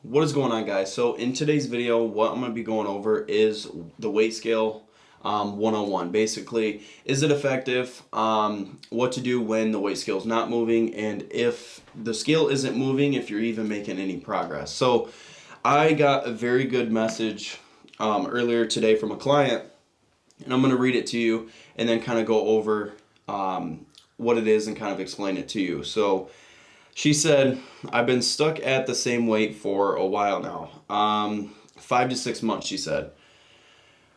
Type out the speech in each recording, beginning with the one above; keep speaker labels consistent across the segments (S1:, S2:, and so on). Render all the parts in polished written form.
S1: What is going on, guys? So in today's video, what I'm going to be going over is the weight scale 101. Basically, is it effective? What to do when the weight scale is not moving, and if the scale isn't moving, if you're even making any progress. So I got a very good message earlier today from a client, and I'm going to read it to you and then kind of go over what it is and kind of explain it to you. So she said, I've been stuck at the same weight for a while now. 5 to 6 months, she said.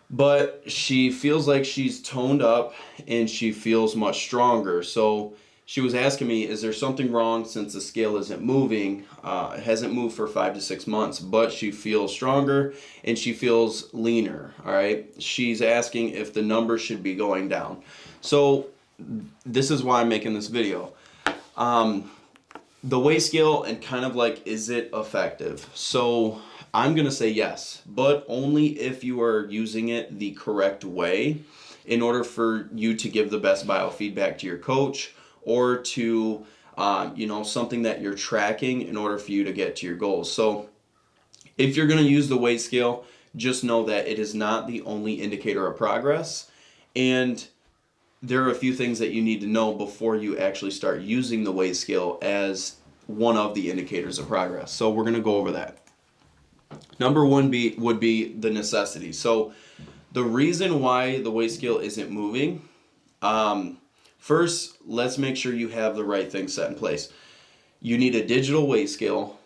S1: But she feels like she's toned up and she feels much stronger. So she was asking me, is there something wrong since the scale isn't moving? It hasn't moved for 5 to 6 months, but she feels stronger and she feels leaner. All right. She's asking if the number should be going down. So this is why I'm making this video. The weight scale and kind of like, is it effective? So I'm going to say yes, but only if you are using it the correct way in order for you to give the best biofeedback to your coach or to, something that you're tracking in order for you to get to your goals. So if you're going to use the weight scale, just know that it is not the only indicator of progress. And there are a few things that you need to know before you actually start using the weight scale as one of the indicators of progress. So we're going to go over that. Number one would be the necessity. So the reason why the weight scale isn't moving, first, let's make sure you have the right things set in place. You need a digital weight scale,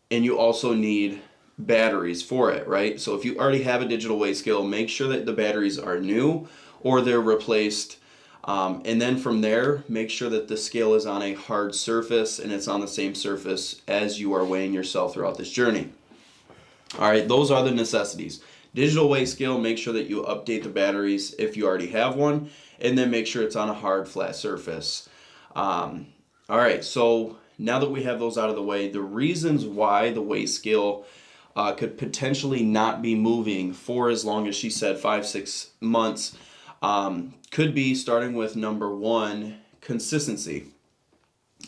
S1: and you also need batteries for it, right? So if you already have a digital weight scale, make sure that the batteries are new or they're replaced. And then from there, make sure that the scale is on a hard surface and it's on the same surface as you are weighing yourself throughout this journey. All right, those are the necessities. Digital weight scale, make sure that you update the batteries if you already have one, and then make sure it's on a hard, flat surface. All right, so now that we have those out of the way, the reasons why the weight scale could potentially not be moving for as long as she said 5-6 months could be starting with number one, consistency.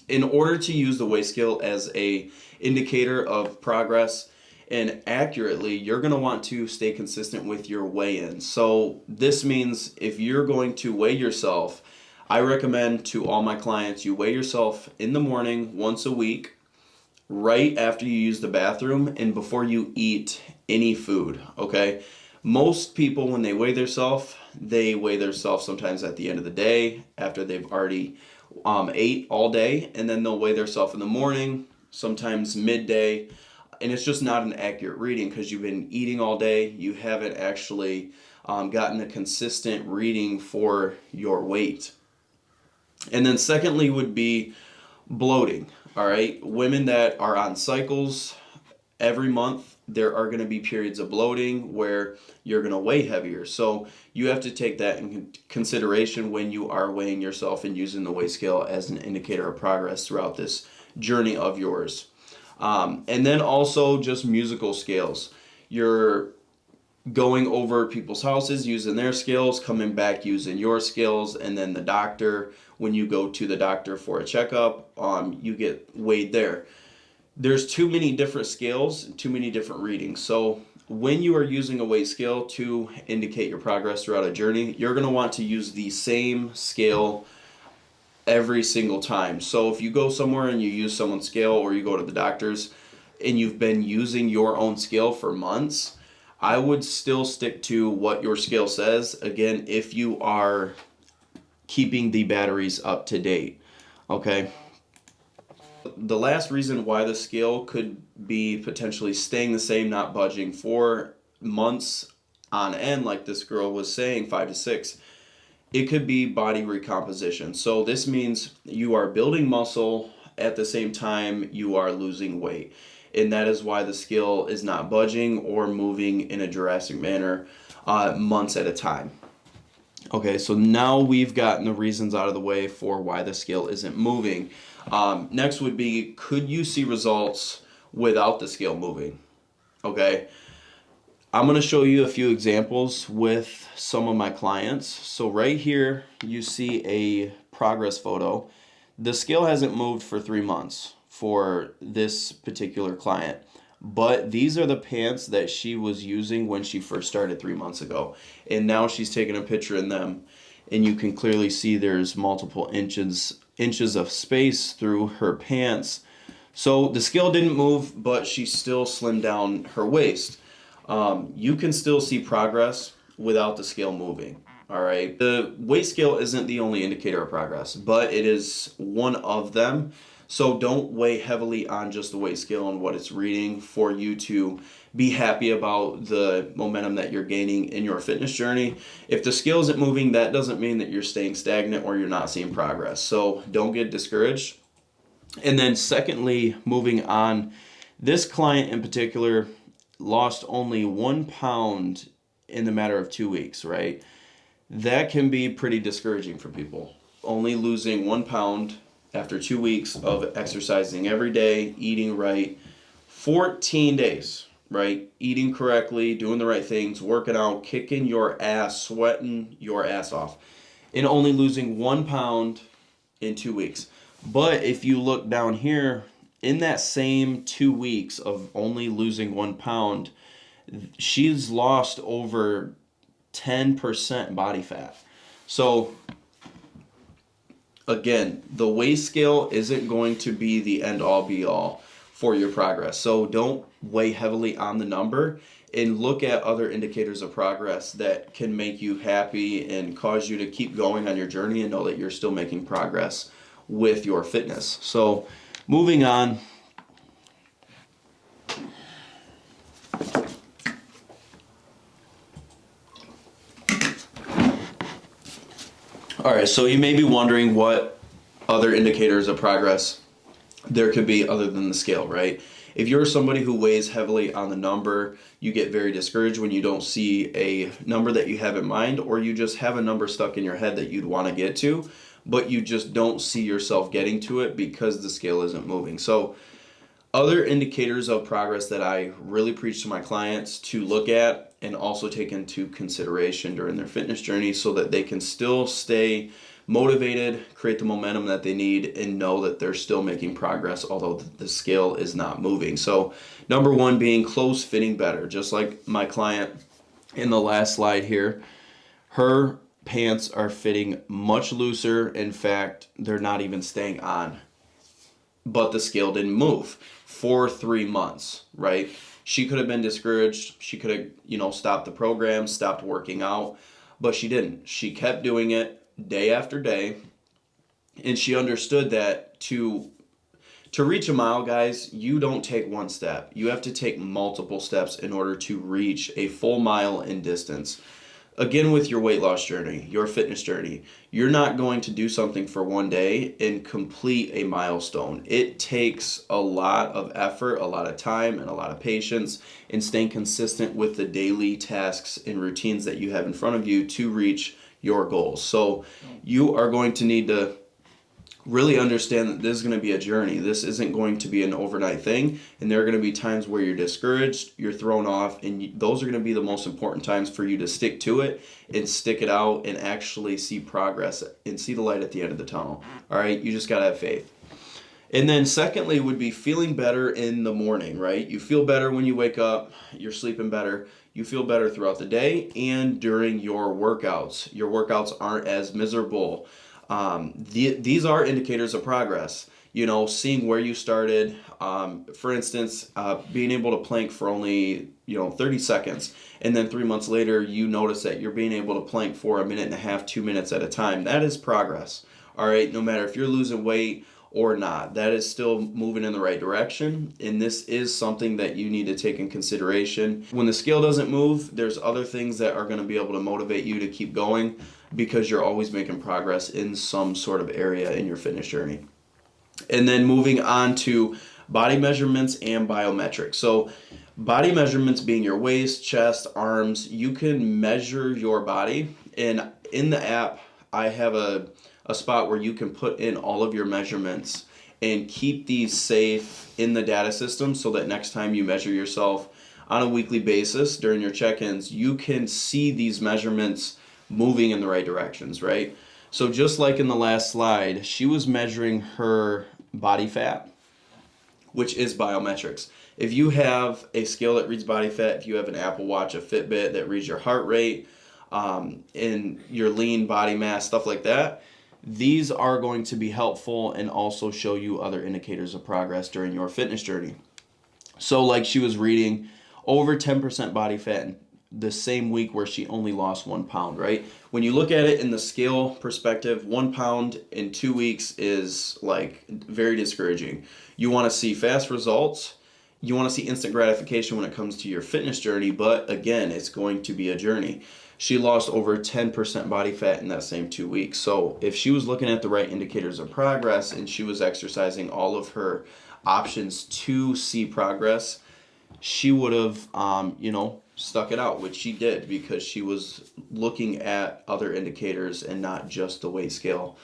S1: In order to use the weight scale as a indicator of progress and accurately, you're going to want to stay consistent with your weigh-in. So this means if you're going to weigh yourself, I recommend to all my clients, you weigh yourself in the morning once a week, right after you use the bathroom and before you eat any food, okay? Most people, when they weigh themselves sometimes at the end of the day after they've already ate all day, and then they'll weigh themselves in the morning, sometimes midday, and it's just not an accurate reading because you've been eating all day. You haven't actually gotten a consistent reading for your weight. And then secondly would be bloating, all right? Women that are on cycles, every month there are going to be periods of bloating where you're going to weigh heavier. So you have to take that in consideration when you are weighing yourself and using the weight scale as an indicator of progress throughout this journey of yours. And then also just musical scales. You're going over people's houses using their scales, coming back using your scales, and then the doctor, when you go to the doctor for a checkup, you get weighed there. There's too many different scales, too many different readings. So when you are using a weight scale to indicate your progress throughout a journey, you're going to want to use the same scale every single time. So if you go somewhere and you use someone's scale, or you go to the doctor's and you've been using your own scale for months, I would still stick to what your scale says, again, if you are keeping the batteries up to date, okay? The last reason why the scale could be potentially staying the same, not budging for months on end, like this girl was saying, 5 to 6, it could be body recomposition. So this means you are building muscle at the same time you are losing weight. And that is why the scale is not budging or moving in a drastic manner months at a time. Okay, so now we've gotten the reasons out of the way for why the scale isn't moving. Next would be, could you see results without the scale moving? Okay, I'm going to show you a few examples with some of my clients. So right here, you see a progress photo. The scale hasn't moved for 3 months. for this particular client. But these are the pants that she was using when she first started 3 months ago. And now she's taking a picture in them. And you can clearly see there's multiple inches of space through her pants. So the scale didn't move, but she still slimmed down her waist. You can still see progress without the scale moving. All right. The weight scale isn't the only indicator of progress, but it is one of them. So don't weigh heavily on just the weight scale and what it's reading for you to be happy about the momentum that you're gaining in your fitness journey. If the scale isn't moving, that doesn't mean that you're staying stagnant or you're not seeing progress. So don't get discouraged. And then secondly, moving on, this client in particular lost only 1 pound in the matter of 2 weeks, right? That can be pretty discouraging for people. Only losing 1 pound after 2 weeks of exercising every day, eating right, 14 days, right? Eating correctly, doing the right things, working out, kicking your ass, sweating your ass off, and only losing 1 pound in 2 weeks. But if you look down here, in that same 2 weeks of only losing 1 pound, she's lost over 10% body fat. So again, the weight scale isn't going to be the end all be all for your progress. So don't weigh heavily on the number and look at other indicators of progress that can make you happy and cause you to keep going on your journey and know that you're still making progress with your fitness. So moving on. All right, so you may be wondering what other indicators of progress there could be other than the scale, right? If you're somebody who weighs heavily on the number, you get very discouraged when you don't see a number that you have in mind, or you just have a number stuck in your head that you'd want to get to, but you just don't see yourself getting to it because the scale isn't moving. So other indicators of progress that I really preach to my clients to look at and also take into consideration during their fitness journey so that they can still stay motivated, create the momentum that they need, and know that they're still making progress although the scale is not moving. So number one being clothes fitting better. Just like my client in the last slide here, her pants are fitting much looser. In fact, they're not even staying on. But the scale didn't move for 3 months, right? She could have been discouraged. She could have, stopped the program, stopped working out, but she didn't. She kept doing it day after day, and she understood that to reach a mile, guys, you don't take one step. You have to take multiple steps in order to reach a full mile in distance. Again, with your weight loss journey, your fitness journey, you're not going to do something for one day and complete a milestone. It takes a lot of effort, a lot of time, and a lot of patience in staying consistent with the daily tasks and routines that you have in front of you to reach your goals. So you are going to need to really understand that this is going to be a journey. This isn't going to be an overnight thing, and there are going to be times where you're discouraged, you're thrown off, and those are going to be the most important times for you to stick to it and stick it out and actually see progress and see the light at the end of the tunnel. All right, you just got to have faith. And then secondly would be feeling better in the morning, right? You feel better when you wake up, you're sleeping better, you feel better throughout the day and during your workouts. Your workouts aren't as miserable. These are indicators of progress, seeing where you started. For instance, being able to plank for only, 30 seconds. And then 3 months later, you notice that you're being able to plank for 1.5 minutes, 2 minutes at a time. That is progress. All right. No matter if you're losing weight or not, that is still moving in the right direction. And this is something that you need to take in consideration. When the scale doesn't move, there's other things that are going to be able to motivate you to keep going, because you're always making progress in some sort of area in your fitness journey. And then moving on to body measurements and biometrics. So body measurements being your waist, chest, arms, you can measure your body. And in the app, I have a spot where you can put in all of your measurements and keep these safe in the data system so that next time you measure yourself on a weekly basis during your check-ins, you can see these measurements moving in the right directions, right? So just like in the last slide, she was measuring her body fat which is biometrics. If you have a scale that reads body fat, if you have an Apple Watch, a Fitbit that reads your heart rate, and your lean body mass, stuff like that, these are going to be helpful and also show you other indicators of progress during your fitness journey. So like she was reading over 10% body fat in the same week where she only lost 1 pound, right? When you look at it in the scale perspective, 1 pound in 2 weeks is like very discouraging. You want to see fast results. You want to see instant gratification when it comes to your fitness journey, but again, it's going to be a journey. She lost over 10% body fat in that same 2 weeks. So if she was looking at the right indicators of progress and she was exercising all of her options to see progress, she would have, stuck it out, which she did because she was looking at other indicators and not just the weight scale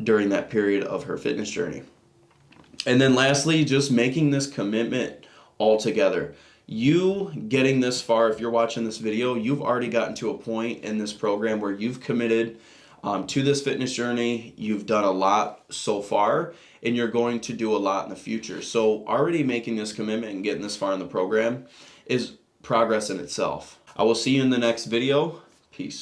S1: during that period of her fitness journey. And then lastly, just making this commitment altogether. You getting this far, if you're watching this video, you've already gotten to a point in this program where you've committed to this fitness journey. You've done a lot so far, and you're going to do a lot in the future. So already making this commitment and getting this far in the program is progress in itself. I will see you in the next video. Peace.